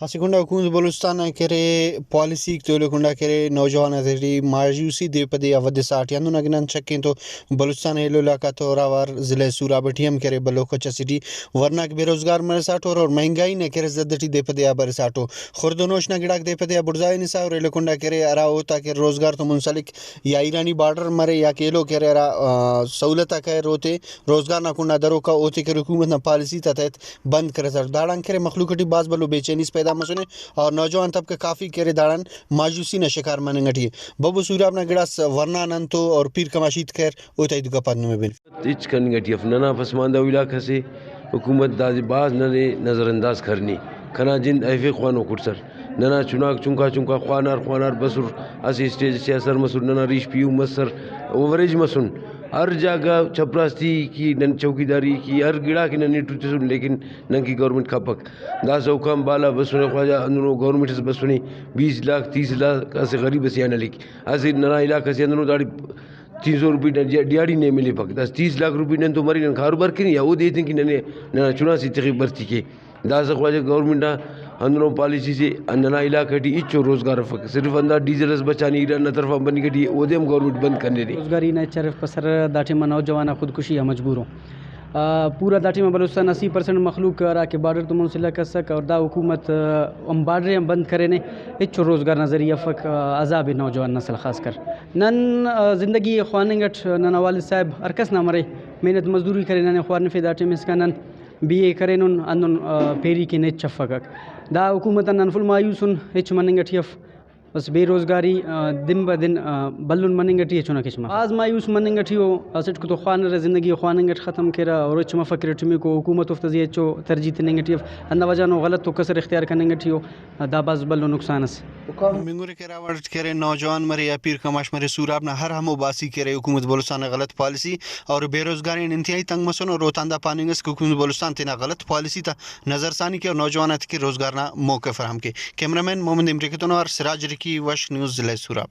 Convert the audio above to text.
हसीकुंडा हुकूमत बलूचिस्तान करे पॉलिसी तोलकुंडा करे नौजवान मायूसी दे पदे अवध साठ यंदु नगनन चक्कें तो बलूचिस्तान हेलो इलाका तो रावर जिले सूराबठियम करे बलोक चसिटी वरना बेरोजगार मर साठो और महंगाई ने करे जद्दटी दे पदे अबर साठो खुर्दनोश न गिड़ाक दे पदे बुरजाई निसा और एलकुंडा करे अरा होता के रोजगार तो मुंसलिक या ईरानी बॉर्डर मरे या केलो करे अरा सहूलत करे रोते रोजगार ना कुंडा दरो का ओते के हुकूमत ना पॉलिसी तहत बंद करे सर दाड़ान करे मखलूकटी बाज बलो बेचैनी पैदा मसने और नौजवान तबके काफ़ी केरे दाड़न मायूसी न शिकार मानेंगटी बबू सूर्य अपना गिड़ास वरना नंतो और पीर कमाशीत खैर ओताई दुका पद में बिन इच कनगटी अफनाना पसमानदा इलाका से हुकूमत दाज बाज नरे नज़रअंदाज करनी खना जिन ऐफे ख्वानो कुर्सर नना चुनाक चुंका चुंका ख्वानार बसुर असी स्टेज से असर मसुर नना रीश पियू मसर ओवरेज मसुन हर जगह चपरास्ती की नन चौकीदारी की हर गिड़ा की ननी टूचुन लेकिन नन की गवर्नमेंट खपक दास औकाम बाला बसुने ख्वाजा अंदरो गवर्नमेंट से बसुने 20 लाख 30 लाख ऐसे गरीब बसियाना लिख ऐसे नना इलाका से अंदरो दाड़ी 300 रुपये दिहाड़ी नहीं मिले पक 30 लाख रुपये ने तो मरी न कारोबार की या वो देते कि नने नना चुना सी तकरीब बरती के दास ख्वाजा गवर्नमेंट अंदरों पॉलिसी से नना इलाका टी इच्छो रोजगार फक सिर्फ अंदर डीजल बचानी न तरफा बनी कटी ओदेम गवर्नमेंट बंद करने दी रोजगारी न चरफ पसर दाठी में नौजवान खुदकुशी या मजबूरों पूरा दाठी में बलूचिस्तान 80% मखलूक रा के बॉर्डर तो मुंसला कर सक और दा हुकूमत हम बॉर्डर हम बंद करे ने इच्छो रोजगार नजरिया फक अजाब नौजवान नस्ल खास कर नन जिंदगी ख्वानगट नन वालिद साहब अरकस ना मरे मेहनत मजदूरी करे नन ख्वान फे दाठी में इसका नन BA करे नुन अन पेरी के ने चफक दा हुकूमत ननफुल मायूसन हिच मनंगटियफ बस बेरोजगारी दिन ब दिन बल्लुन मनंगटी चुना किस्म आज मायूस मनंगटियो असेट को तो ख्वान जिंदगी ख्वानगट खत्म केरा और चमा फकर टमी को हुकूमत उफ्तजी चो तरजीत नंगटियफ अंदा वजनो गलत तो कसर इख्तियार करनगटियो दा बाज बल्लो नुकसान से मिंगुरे के रावट करे नौजवान मरे या पीर कमाश मरे सूराब ना हर हमो बासी करे हुकूमत बलूचिस्तान गलत पॉलिसी और बेरोजगारी इंतहाई तंग मसन और रोतांदा पानिंगस हुकूमत बलूचिस्तान तेना गलत पॉलिसी था नजरसानी के और नौजवान के रोजगार ना मौके फराहम के कैमरामैन मोहम्मद इमरी के तो सिराज रिकी वश न्यूज़ जिला सूराब।